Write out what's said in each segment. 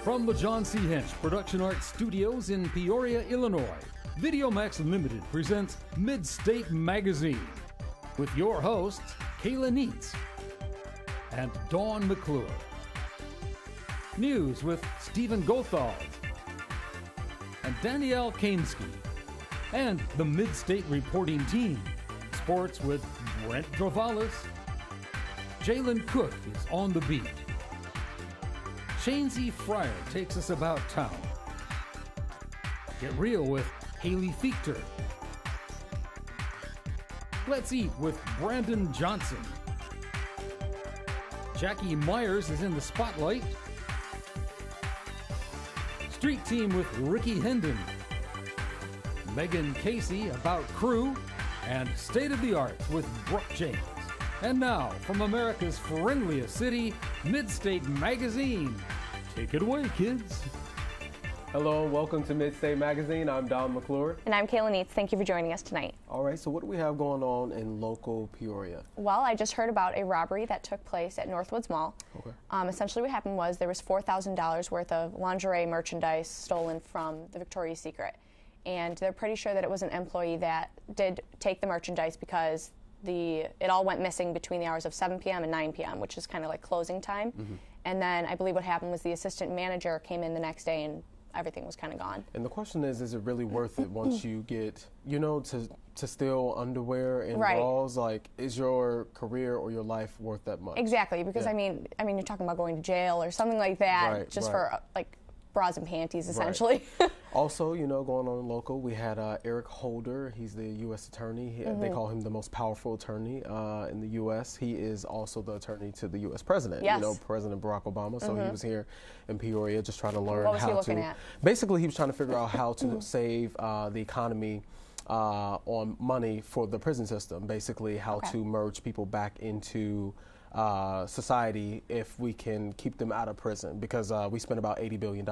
From the John C. Hench Production Art Studios in Peoria, Illinois, VideoMax Limited presents Midstate Magazine with your hosts, Kayla Neitz and Dawn McClure. News with Stephen Gothald and Danielle Kamsky. And the Midstate Reporting Team. Sports with Brent Drovalis. Jalen Cook is on the beat. Shane Z. Fryer takes us about town. Get real with Haley Fichter. Let's eat with Brandon Johnson. Jackie Myers is in the spotlight. Street Team with Ricky Hendon. Megan Casey about crew. And State of the Arts with Brooke James. And now, from America's friendliest city, Midstate Magazine. Take it away, kids. Hello, welcome to Midstate Magazine. I'm Don McClure. And I'm Kayla Neitz. Thank you for joining us tonight. All right, so what do we have going on in local Peoria? Well, I just heard about a robbery that took place at Northwoods Mall. Okay. Essentially what happened was there was $4,000 worth of lingerie merchandise stolen from the Victoria's Secret. And they're pretty sure that it was an employee that did take the merchandise because it all went missing between the hours of 7 p.m. and 9 p.m., which is kind of like closing time. Mm-hmm. And then I believe what happened was the assistant manager came in the next day and everything was kind of gone. And the question is it really worth it once you get, to steal underwear and bras? Like, is your career or your life worth that much? Exactly, because I mean, you're talking about going to jail or something like that, for like bras and panties, essentially. Right. Also, going on local, we had Eric Holder. He's the U.S. attorney. They call him the most powerful attorney in the U.S. He is also the attorney to the U.S. president, President Barack Obama. So he was here in Peoria just trying to learn how to. What was he looking at? Basically, he was trying to figure out how to save the economy on money for the prison system, basically how to merge people back into society if we can keep them out of prison, because we spend about $80 billion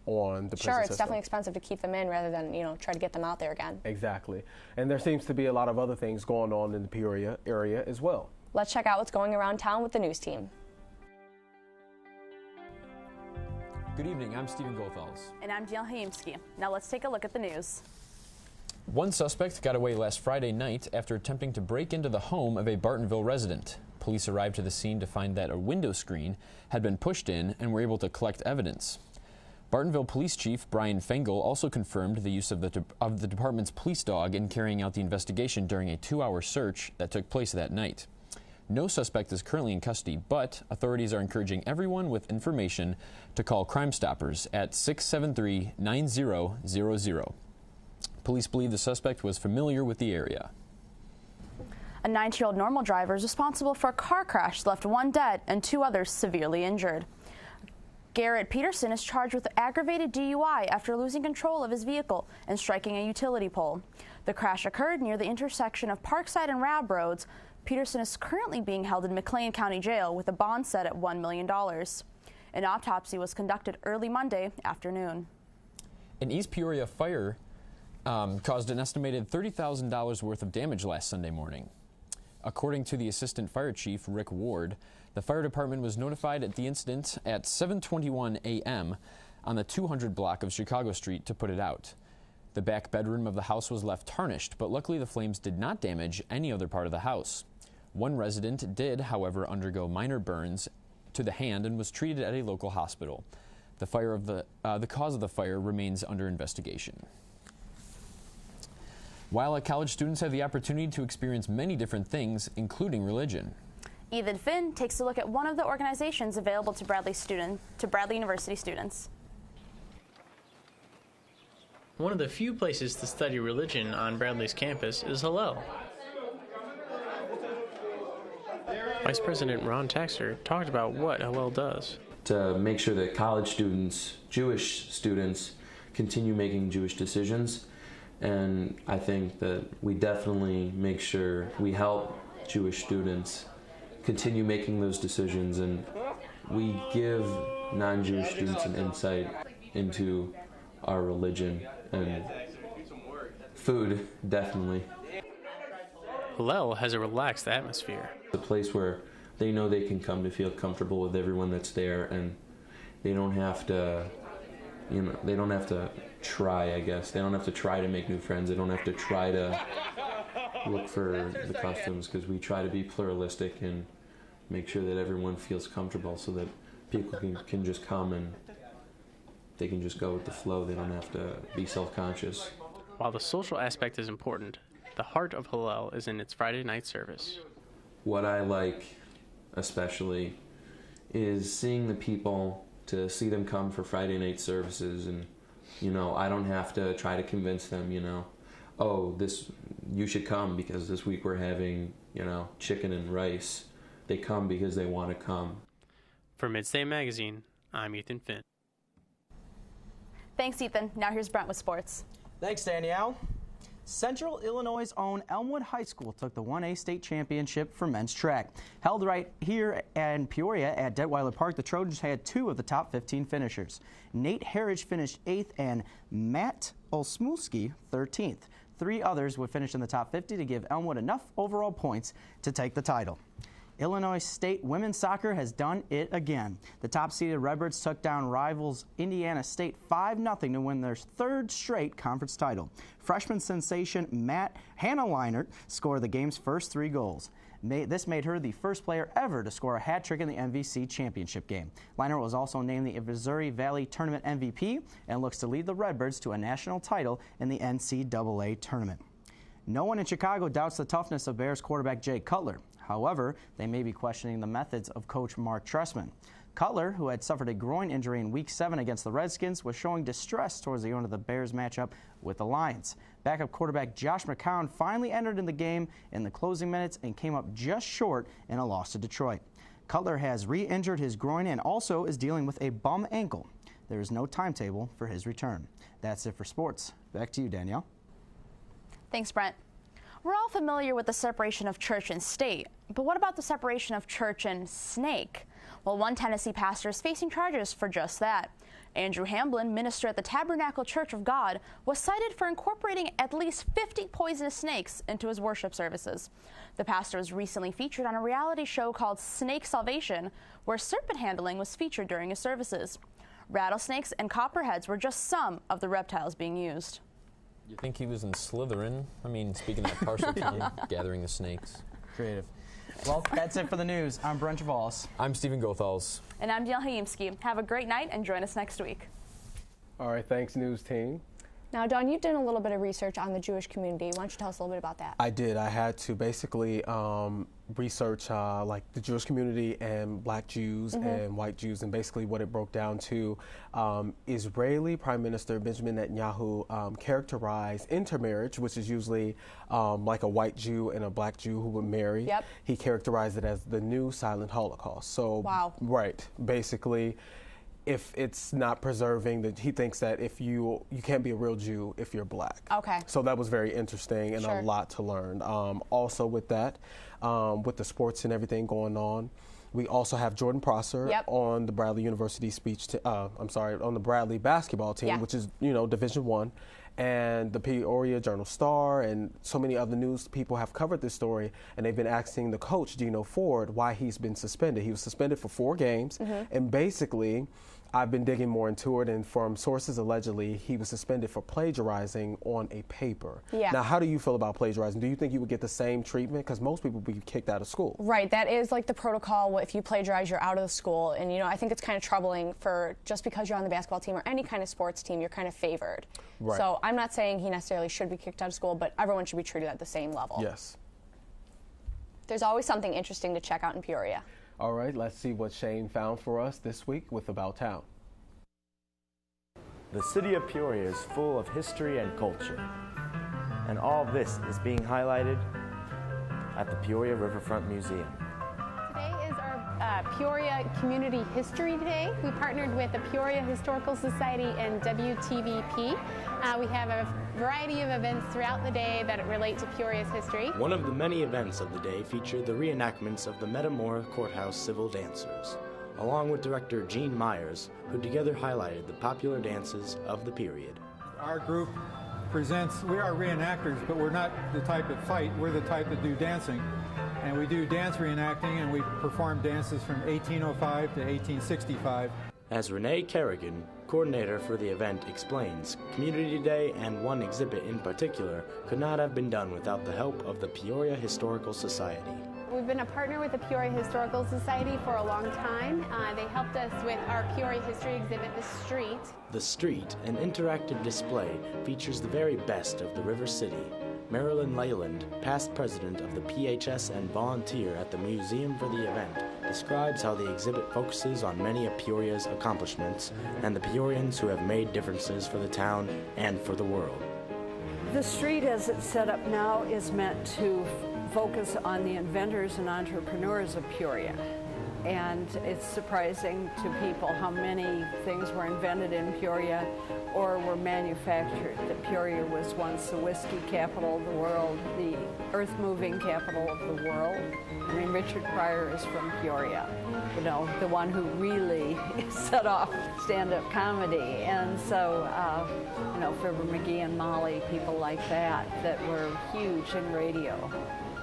on the prison system. Sure, it's definitely expensive to keep them in rather than, try to get them out there again. Exactly. And there seems to be a lot of other things going on in the Peoria area as well. Let's check out what's going around town with the news team. Good evening, I'm Stephen Gothals. And I'm Jill Haimski. Now let's take a look at the news. One suspect got away last Friday night after attempting to break into the home of a Bartonville resident. Police arrived to the scene to find that a window screen had been pushed in and were able to collect evidence. Bartonville Police Chief Brian Fengel also confirmed the use of the department's police dog in carrying out the investigation during a 2-hour search that took place that night. No suspect is currently in custody, but authorities are encouraging everyone with information to call Crime Stoppers at 673-9000. Police believe the suspect was familiar with the area. A 19-year-old normal driver is responsible for a car crash that left 1 dead and 2 others severely injured. Garrett Peterson is charged with aggravated DUI after losing control of his vehicle and striking a utility pole. The crash occurred near the intersection of Parkside and Rab Roads. Peterson is currently being held in McLean County Jail with a bond set at $1 million. An autopsy was conducted early Monday afternoon. An East Peoria fire caused an estimated $30,000 worth of damage last Sunday morning. According to the Assistant Fire Chief, Rick Ward, the fire department was notified at the incident at 7:21 a.m. on the 200 block of Chicago Street to put it out. The back bedroom of the house was left tarnished, but luckily the flames did not damage any other part of the house. One resident did, however, undergo minor burns to the hand and was treated at a local hospital. The cause of the fire remains under investigation. While college students have the opportunity to experience many different things, including religion. Ethan Finn takes a look at one of the organizations available to Bradley University students. One of the few places to study religion on Bradley's campus is Hillel. Vice President Ron Taxter talked about what Hillel does. To make sure that college students, Jewish students, continue making Jewish decisions. And I think that we definitely make sure we help Jewish students continue making those decisions, and we give non-Jewish students an insight into our religion and food, definitely. Hillel has a relaxed atmosphere. It's a place where they know they can come to feel comfortable with everyone that's there, and they don't have to, they don't have to try, I guess. They don't have to try to make new friends. They don't have to try to look for the customs, because we try to be pluralistic and make sure that everyone feels comfortable so that people can just come and they can just go with the flow. They don't have to be self-conscious. While the social aspect is important, the heart of Hillel is in its Friday night service. What I like especially is seeing the people, to see them come for Friday night services, and I don't have to try to convince them, oh, you should come because this week we're having, chicken and rice. They come because they want to come. For Midstate Magazine, I'm Ethan Finn. Thanks, Ethan. Now here's Brent with sports. Thanks, Danielle. Central Illinois' own Elmwood High School took the 1A state championship for men's track. Held right here in Peoria at Detweiler Park, the Trojans had 2 of the top 15 finishers. Nate Harridge finished 8th and Matt Olsmulski 13th. 3 others would finish in the top 50 to give Elmwood enough overall points to take the title. Illinois State women's soccer has done it again. The top-seeded Redbirds took down rivals Indiana State 5-0 to win their 3rd straight conference title. Freshman sensation Hannah Leinert scored the game's first 3 goals. This made her the first player ever to score a hat trick in the MVC championship game. Leinert was also named the Missouri Valley Tournament MVP and looks to lead the Redbirds to a national title in the NCAA tournament. No one in Chicago doubts the toughness of Bears quarterback Jay Cutler. However, they may be questioning the methods of coach Mark Trestman. Cutler, who had suffered a groin injury in Week 7 against the Redskins, was showing distress towards the end of the Bears matchup with the Lions. Backup quarterback Josh McCown finally entered in the game in the closing minutes and came up just short in a loss to Detroit. Cutler has re-injured his groin and also is dealing with a bum ankle. There is no timetable for his return. That's it for sports. Back to you, Danielle. Thanks, Brent. We're all familiar with the separation of church and state, but what about the separation of church and snake? Well, one Tennessee pastor is facing charges for just that. Andrew Hamblin, minister at the Tabernacle Church of God, was cited for incorporating at least 50 poisonous snakes into his worship services. The pastor was recently featured on a reality show called Snake Salvation, where serpent handling was featured during his services. Rattlesnakes and copperheads were just some of the reptiles being used. You think he was in Slytherin? I mean, speaking of Parseltongue, gathering the snakes. Creative. Well, that's it for the news. I'm Brent Travalis. I'm Stephen Gothals. And I'm Danielle Hayimski. Have a great night and join us next week. All right, thanks, news team. Now, Don, you've done a little bit of research on the Jewish community. Why don't you tell us a little bit about that? I did. I had to basically research like the Jewish community and black Jews and white Jews, and basically what it broke down to. Israeli Prime Minister Benjamin Netanyahu characterized intermarriage, which is usually like a white Jew and a black Jew who would marry. Yep. He characterized it as the new silent Holocaust. So, wow. Right. Basically, if it's not preserving, that he thinks that if you can't be a real Jew if you're black. Okay. So that was very interesting and Sure. a lot to learn. Also with that, with the sports and everything going on, we also have Jordan Prosser Yep. on the Bradley University on the Bradley basketball team, Yeah. which is, Division I. And the Peoria Journal-Star and so many other news people have covered this story, and they've been asking the coach, Gino Ford, why he's been suspended. He was suspended for 4 games, and basically, I've been digging more into it, and from sources allegedly, he was suspended for plagiarizing on a paper. Yeah. Now, how do you feel about plagiarizing? Do you think you would get the same treatment? Because most people would be kicked out of school. Right, that is like the protocol. If you plagiarize, you're out of the school. And, I think it's kind of troubling for just because you're on the basketball team or any kind of sports team, you're kind of favored. Right. So I'm not saying he necessarily should be kicked out of school, but everyone should be treated at the same level. Yes. There's always something interesting to check out in Peoria. All right, let's see what Shane found for us this week with About Town. The city of Peoria is full of history and culture, and all this is being highlighted at the Peoria Riverfront Museum. Today is our Peoria Community History Day. We partnered with the Peoria Historical Society and WTVP. We have a variety of events throughout the day that relate to Peoria's history. One of the many events of the day featured the reenactments of the Metamora Courthouse Civil Dancers, along with director Gene Myers, who together highlighted the popular dances of the period. Our group presents, we are reenactors, but we're not the type that fight, we're the type that do dancing. And we do dance reenacting, and we perform dances from 1805 to 1865. As Renee Kerrigan, coordinator for the event, explains, Community Day and one exhibit in particular could not have been done without the help of the Peoria Historical Society. We've been a partner with the Peoria Historical Society for a long time. They helped us with our Peoria history exhibit, The Street. The Street, an interactive display, features the very best of the River City. Marilyn Leyland, past president of the PHS and volunteer at the museum for the event, describes how the exhibit focuses on many of Peoria's accomplishments and the Peorians who have made differences for the town and for the world. The street as it's set up now is meant to focus on the inventors and entrepreneurs of Peoria. And it's surprising to people how many things were invented in Peoria or were manufactured. That Peoria was once the whiskey capital of the world, the earth-moving capital of the world. I mean, Richard Pryor is from Peoria, you know, the one who really set off stand-up comedy. And so, you know, Fibber McGee and Molly, people like that, that were huge in radio.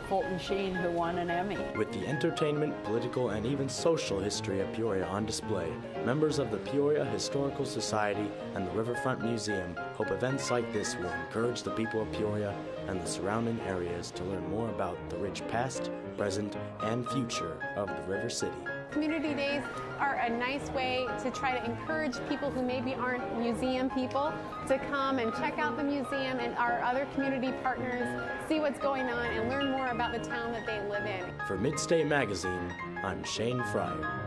Fulton Sheen, who won an Emmy. With the entertainment, political, and even social history of Peoria on display, members of the Peoria Historical Society and the Riverfront Museum hope events like this will encourage the people of Peoria and the surrounding areas to learn more about the rich past, present, and future of the River City. Community days are a nice way to try to encourage people who maybe aren't museum people to come and check out the museum and our other community partners, see what's going on, and learn more about the town that they live in. For Midstate Magazine, I'm Shane Fryer.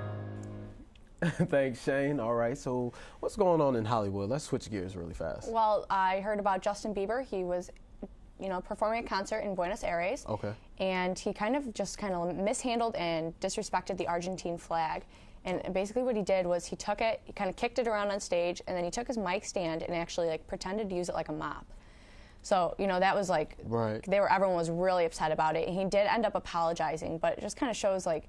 Thanks, Shane. All right, so what's going on in Hollywood? Let's switch gears really fast. Well, I heard about Justin Bieber. He was, you know, performing a concert in Buenos Aires. Okay. And he kind of mishandled and disrespected the Argentine flag. And basically what he did was he took it, he kind of kicked it around on stage, and then he took his mic stand and actually like pretended to use it like a mop. So, you know, that was like, right. Everyone was really upset about it. And he did end up apologizing, but it just kind of shows like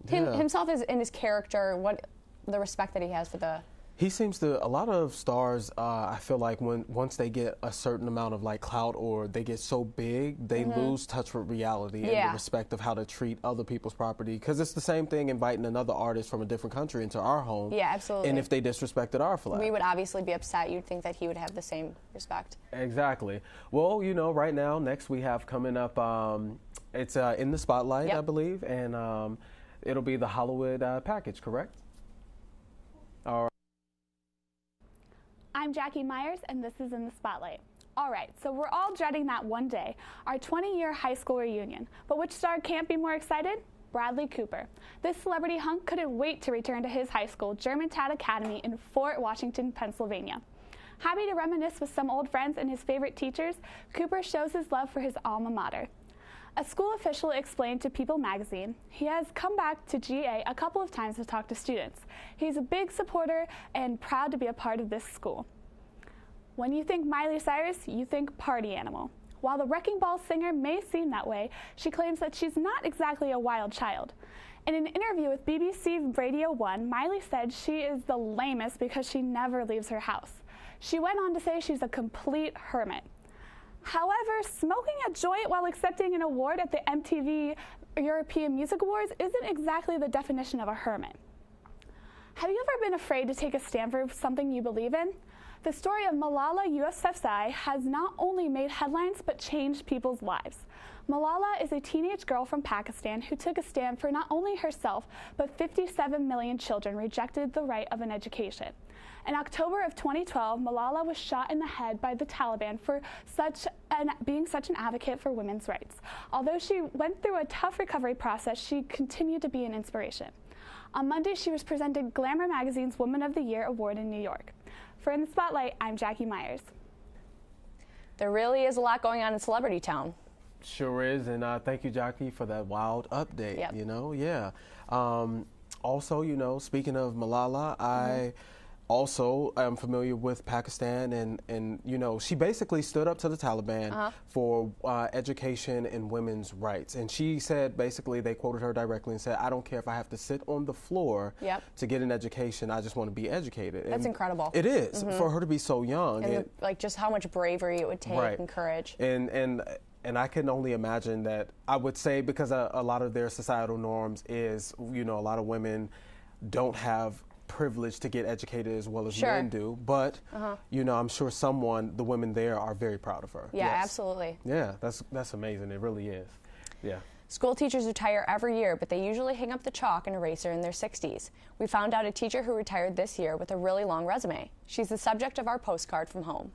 himself in his character, what the respect that he has for the... He seems to, a lot of stars, I feel like once they get a certain amount of like clout or they get so big, they lose touch with reality and the respect of how to treat other people's property. Because it's the same thing inviting another artist from a different country into our home. Yeah, absolutely. And if they disrespected our flag. We would obviously be upset. You'd think that he would have the same respect. Exactly. Well, you know, right now, next we have coming up, it's In the Spotlight, I believe, and it'll be the Hollywood package, correct? All right. I'm Jackie Myers, and this is In the Spotlight. All right, so we're all dreading that one day, our 20-year high school reunion. But which star can't be more excited? Bradley Cooper. This celebrity hunk couldn't wait to return to his high school, Germantown Academy in Fort Washington, Pennsylvania. Happy to reminisce with some old friends and his favorite teachers, Cooper shows his love for his alma mater. A school official explained to People magazine he has come back to GA a couple of times to talk to students. He's a big supporter and proud to be a part of this school. When you think Miley Cyrus, you think party animal. While the Wrecking Ball singer may seem that way, she claims that she's not exactly a wild child. In an interview with BBC Radio 1, Miley said she is the lamest because she never leaves her house. She went on to say she's a complete hermit. However, smoking a joint while accepting an award at the MTV European Music Awards isn't exactly the definition of a hermit. Have you ever been afraid to take a stand for something you believe in? The story of Malala Yousafzai has not only made headlines but changed people's lives. Malala is a teenage girl from Pakistan who took a stand for not only herself, but 57 million children rejected the right of an education. In October of 2012, Malala was shot in the head by the Taliban for being such an advocate for women's rights. Although she went through a tough recovery process, she continued to be an inspiration. On Monday, she was presented Glamour Magazine's Woman of the Year award in New York. For In the Spotlight, I'm Jackie Myers. There really is a lot going on in Celebrity Town. Sure is, and thank you, Jackie, for that wild update. Yep. You know, yeah. Also, you know, speaking of Malala, I also am familiar with Pakistan, and you know, she basically stood up to the Taliban for education and women's rights. And she said, basically, they quoted her directly and said, "I don't care if I have to sit on the floor to get an education. I just want to be educated." That's incredible. It is for her to be so young, and like just how much bravery it would take and courage. And I can only imagine that, I would say, because a lot of their societal norms is, you know, a lot of women don't have privileged to get educated as well as Sure. men do, but you know, I'm sure the women there are very proud of her. Yeah, Yes. absolutely. Yeah, that's amazing. It really is. Yeah. School teachers retire every year, but they usually hang up the chalk and eraser in their 60s. We found out a teacher who retired this year with a really long resume. She's the subject of our postcard from home.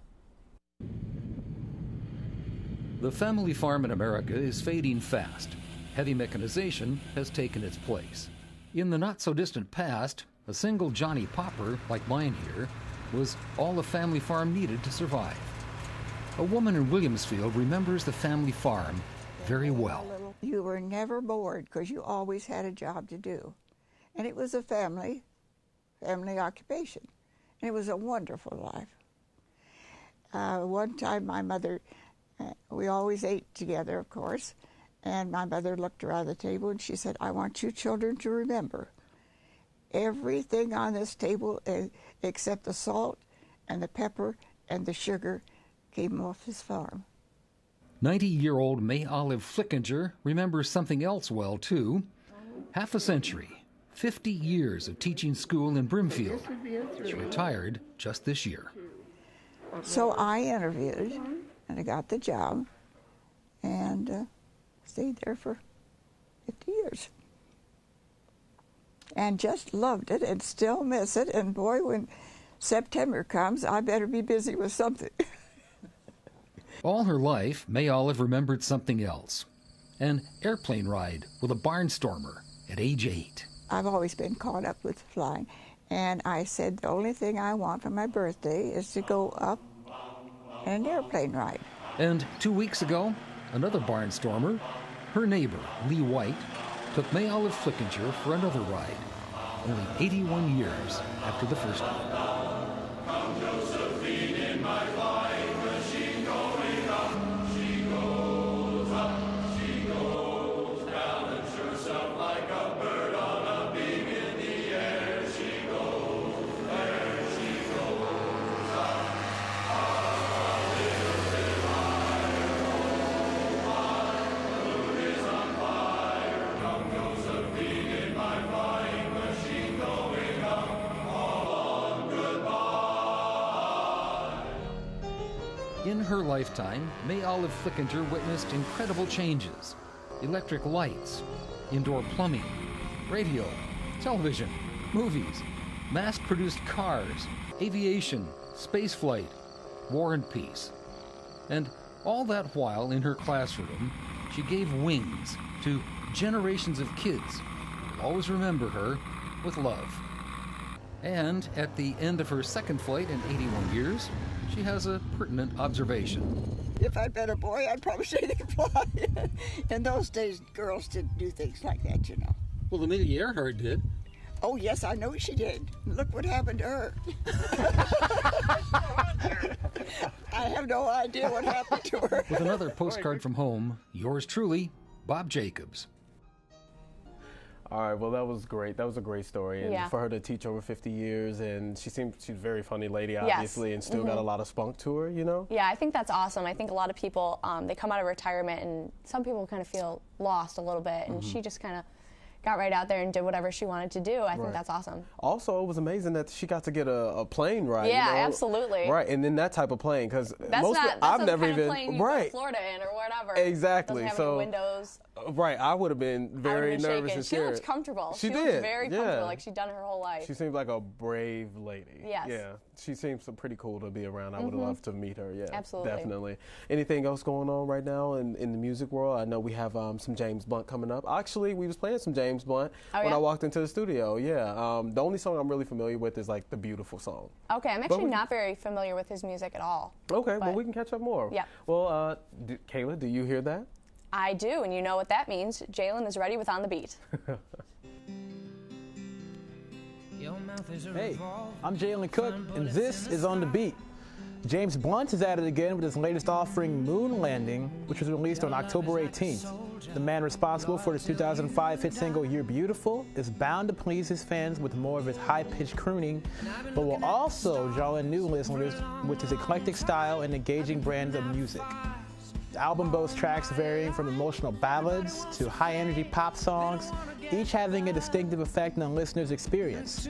The family farm in America is fading fast. Heavy mechanization has taken its place. In the not-so-distant past, a single Johnny Popper, like mine here, was all a family farm needed to survive. A woman in Williamsfield remembers the family farm very well. You were never bored because you always had a job to do. And it was a family occupation. And it was a wonderful life. One time my mother, we always ate together, of course, and my mother looked around the table and she said, I want you children to remember everything on this table except the salt and the pepper and the sugar came off his farm. 90-year-old May Olive Flickinger remembers something else well, too. Half a century, 50 years of teaching school in Brimfield. She retired just this year. So I interviewed, and I got the job, and stayed there for 50 years. And just loved it, and still miss it, and boy, when September comes, I better be busy with something. All her life, May Olive remembered something else. An airplane ride with a barnstormer at age 8. I've always been caught up with flying, and I said the only thing I want for my birthday is to go up in an airplane ride. And 2 weeks ago, another barnstormer, her neighbor, Lee White, took May Olive Flickinger for another ride, only 81 years after the first one. In her lifetime, May Olive Flickinger witnessed incredible changes. Electric lights, indoor plumbing, radio, television, movies, mass-produced cars, aviation, spaceflight, war and peace. And all that while in her classroom, she gave wings to generations of kids who always remember her with love. And at the end of her second flight in 81 years, she has a pertinent observation. If I'd been a boy, I'd probably say they could fly. In those days, girls didn't do things like that, you know. Well, Amelia Earhart did. Oh, yes, I know she did. Look what happened to her. I have no idea what happened to her. With another postcard from home, yours truly, Bob Jacobs. All right, well, that was great. That was a great story. And Yeah. for her to teach over 50 years, and she's a very funny lady, obviously, and still got a lot of spunk to her, you know? Yeah, I think that's awesome. I think a lot of people, they come out of retirement, and some people kind of feel lost a little bit, and she just kind of got right out there and did whatever she wanted to do. I think that's awesome. Also, it was amazing that she got to get a plane ride. Yeah, you know? absolutely. Right, and then that type of plane, because That's I've never kind even of plane you go to Florida in or whatever. Exactly. Doesn't have So any windows. Right, I would have been very nervous and She scared. looked comfortable. She looked did. very comfortable, like she'd done her whole life. She seems like a brave lady. Yes. Yeah, she seems pretty cool to be around. I would love to meet her. Yeah, Absolutely. definitely. Anything else going on right now in the music world? I know we have some James Blunt coming up. Actually, we was playing some James Blunt when I walked into the studio. Yeah, the only song I'm really familiar with is like the Beautiful song. Okay, I'm actually not very familiar with his music at all. Okay, well we can catch up more. Yeah. Well, Kayla, do you hear that? I do, and you know what that means. Jalen is ready with On the Beat. Hey, I'm Jalen Cook, and this is On the Beat. James Blunt is at it again with his latest offering, Moon Landing, which was released on October 18th. The man responsible for the 2005 hit single You're Beautiful is bound to please his fans with more of his high-pitched crooning, but will also draw in new listeners with his eclectic style and engaging brand of music. The album boasts tracks varying from emotional ballads to high-energy pop songs, each having a distinctive effect on the listener's experience.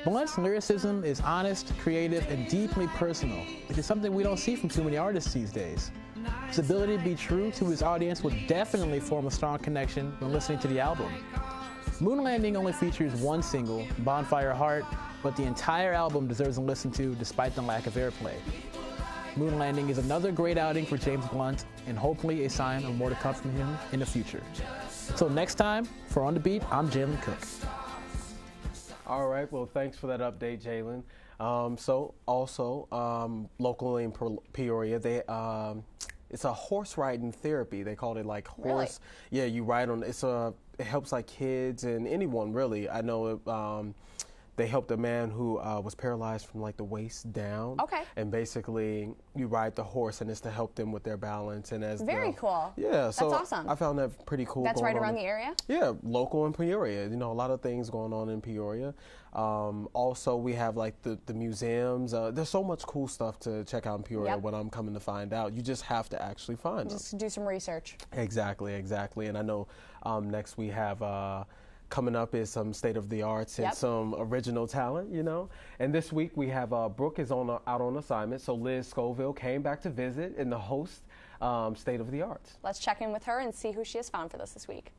Blunt's lyricism is honest, creative, and deeply personal, which is something we don't see from too many artists these days. His ability to be true to his audience will definitely form a strong connection when listening to the album. Moon Landing only features one single, Bonfire Heart, but the entire album deserves a listen to despite the lack of airplay. Moon Landing is another great outing for James Blunt, and hopefully a sign of more to come from him in the future. Until next time, for On The Beat, I'm Jalen Cook. All right, well, thanks for that update, Jalen. So also, locally in Peoria, they it's a horse riding therapy. They called it like horse. Really? Yeah, you ride on. It helps like kids and anyone really. I know they helped a man who was paralyzed from like the waist down. Okay. And basically, you ride the horse, and it's to help them with their balance. And as very cool. Yeah, so that's awesome. I found that pretty cool. That's right around the area. Yeah, local in Peoria. You know, a lot of things going on in Peoria. Also, we have like the museums. There's so much cool stuff to check out in Peoria. When I'm coming to find out, you just have to actually find them. Just do some research. Exactly. And I know next we have. Coming up is some state of the arts and some original talent, you know. And this week we have Brooke is out on assignment, so Liz Scoville came back to visit in the host state of the arts. Let's check in with her and see who she has found for us this week.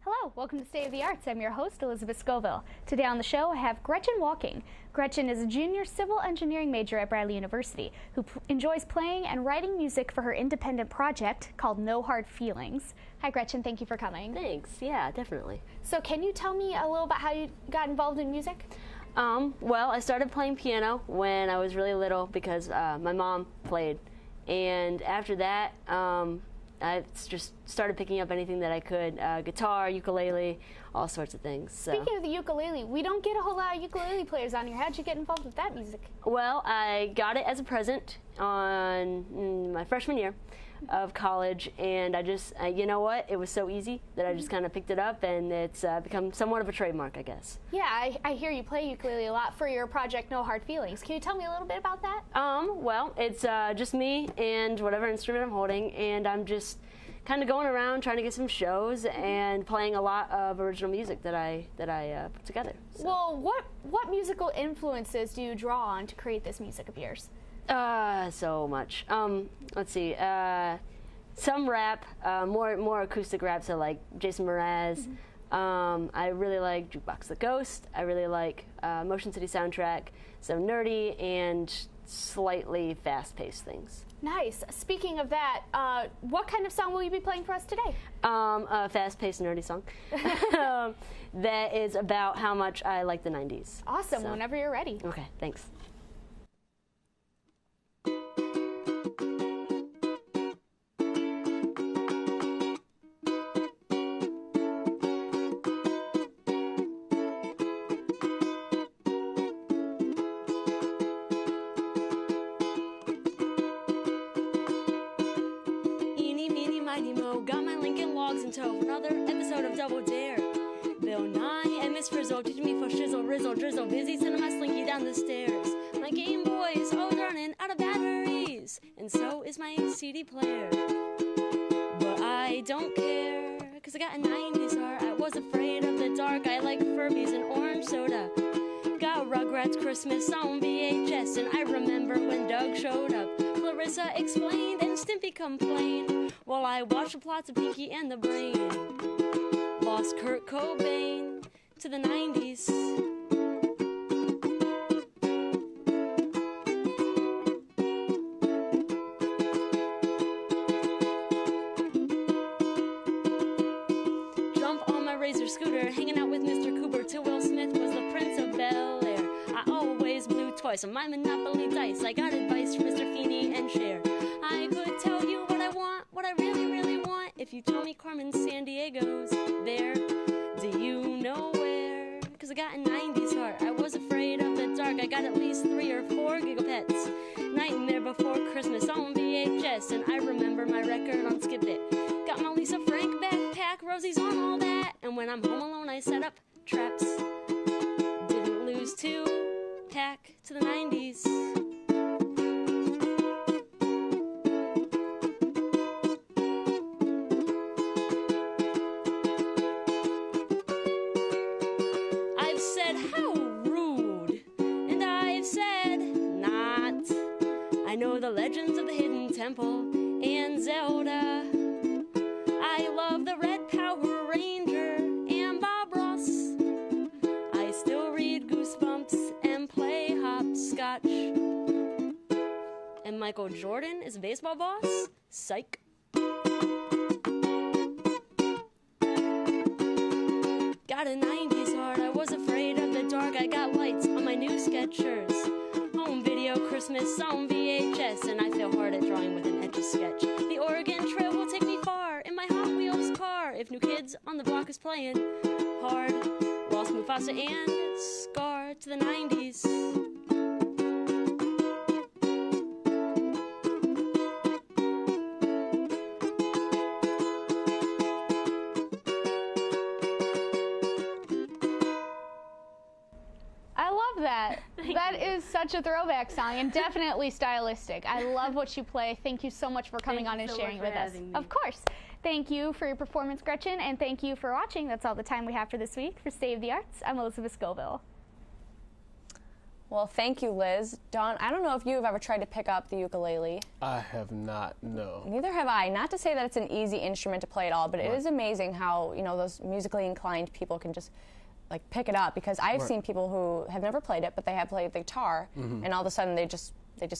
Hello, welcome to State of the Arts. I'm your host, Elizabeth Scoville. Today on the show, I have Gretchen Walking. Gretchen is a junior civil engineering major at Bradley University who enjoys playing and writing music for her independent project called No Hard Feelings. Hi, Gretchen. Thank you for coming. Thanks. Yeah, definitely. So can you tell me a little about how you got involved in music? Well, I started playing piano when I was really little because my mom played. And after that, I just started picking up anything that I could, guitar, ukulele, all sorts of things. So. Speaking of the ukulele, we don't get a whole lot of ukulele players on here. How'd you get involved with that music? Well, I got it as a present on my freshman year of college, and I just, you know what, it was so easy that I just kind of picked it up, and it's become somewhat of a trademark, I guess. Yeah, I hear you play ukulele a lot for your project No Hard Feelings. Can you tell me a little bit about that? Well, it's just me and whatever instrument I'm holding, and I'm just kind of going around trying to get some shows and playing a lot of original music that I put together. So. Well, what musical influences do you draw on to create this music of yours? So much. Let's see. Some rap, more acoustic rap, so like Jason Mraz. I really like Jukebox the Ghost. I really like Motion City Soundtrack. So nerdy and slightly fast-paced things. Nice. Speaking of that, what kind of song will you be playing for us today? A fast-paced, nerdy song that is about how much I like the 90s. Awesome. So. Whenever you're ready. Okay, thanks. Drizzle, busy sending my slinky down the stairs. My Game Boy is always running out of batteries, and so is my CD player. But I don't care, cause I got a 90s heart. I was afraid of the dark, I like Furbies and orange soda. Got Rugrats Christmas on VHS, and I remember when Doug showed up. Clarissa explained and Stimpy complained, while I watched the plots of Pinky and the Brain. Lost Kurt Cobain to the 90s. Scooter, hanging out with Mr. Cooper till Will Smith was the Prince of Bel-Air. I always blew twice on my Monopoly dice. I got advice from Mr. Feeney and Cher. I could tell you what I want, what I really, really want, if you told me Carmen Sandiego's there. Do you know where? Cause I got a 90s heart. I was afraid of the dark. I got at least 3 or 4 gigapets. Nightmare Before Christmas on VHS, and I remember my record on Skip It. Got my Lisa Frank backpack, Rosie's on all that. And when I'm home alone, I set up traps. Didn't lose 2-pack to the 90s. I've said how rude know the legends of the Hidden Temple and Zelda. I love the Red Power Ranger and Bob Ross. I still read Goosebumps and play hopscotch. And Michael Jordan is a baseball boss? Psych. Got a 90s heart, I was afraid of the dark. I got lights on my new Skechers. Home video, Christmas on VHS. And I feel hard at drawing with an Etch-a-Sketch. The Oregon Trail will take me far in my Hot Wheels car. If New Kids on the Block is playing hard. Lost Mufasa and Scar to the 90s. That is such a throwback song and definitely stylistic. I love what you play. Thank you so much for coming on and sharing with us. Of course. Thank you for your performance, Gretchen, and thank you for watching. That's all the time we have for this week. For State of the Arts, I'm Elizabeth Scoville. Well, thank you, Liz. Dawn, I don't know if you have ever tried to pick up the ukulele. I have not, no. Neither have I. Not to say that it's an easy instrument to play at all, but it is amazing how, you know, those musically inclined people can just like pick it up, because I've seen people who have never played it, but they have played the guitar, and all of a sudden they just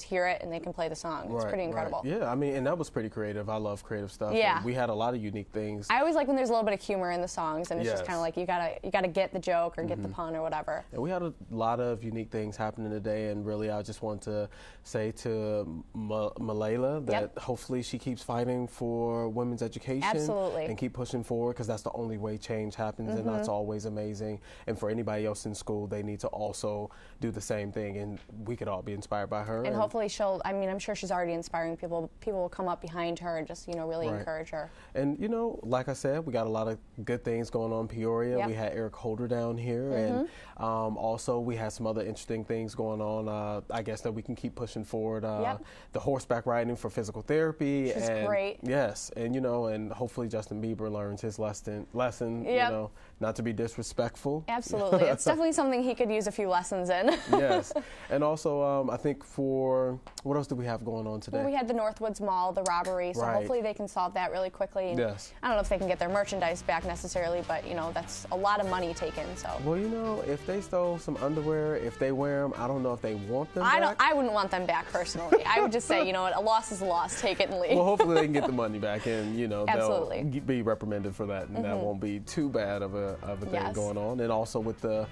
hear it and they can play the song. It's pretty incredible. Yeah, I mean, and that was pretty creative. I love creative stuff. Yeah. And we had a lot of unique things. I always like when there's a little bit of humor in the songs, and it's just kind of like you gotta get the joke or get the pun or whatever. And we had a lot of unique things happening today, and really I just want to say to Malayla that hopefully she keeps fighting for women's education. Absolutely. And keep pushing forward, because that's the only way change happens, and that's always amazing. And for anybody else in school, they need to also do the same thing, and we could all be inspired by her. And hopefully she'll, I mean, I'm sure she's already inspiring people. People will come up behind her and just, you know, really encourage her. And, you know, like I said, we got a lot of good things going on in Peoria. We had Eric Holder down here, and also we had some other interesting things going on, I guess, that we can keep pushing forward. The horseback riding for physical therapy. Which is great. Yes, and, you know, and hopefully Justin Bieber learns his lesson, you know, not to be disrespectful. Absolutely. It's definitely something he could use a few lessons in. Yes. And also, I think for, what else do we have going on today? Well, we had the Northwoods Mall, the robbery, so hopefully they can solve that really quickly. And I don't know if they can get their merchandise back necessarily, but, you know, that's a lot of money taken, so. Well, you know, if they stole some underwear, if they wear them, I don't know if they want them back. I wouldn't want them back personally. I would just say, you know what, a loss is a loss, take it and leave. Well, hopefully they can get the money back, and, you know, they'll Absolutely. be reprimanded for that, and that won't be too bad of a thing going on. And also with the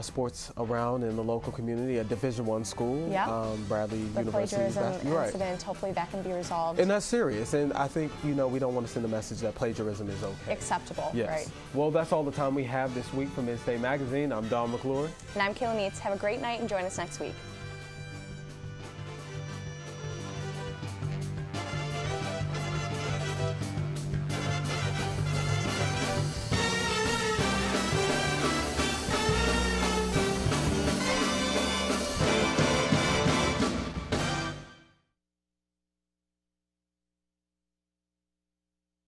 sports around in the local community, a Division I school, Bradley the University. plagiarism incident, hopefully that can be resolved. And that's serious, and I think, you know, we don't want to send a message that plagiarism is okay. Acceptable, right. Well, that's all the time we have this week from Midstate Magazine. I'm Don McClure. And I'm Kayla Meets. Have a great night and join us next week.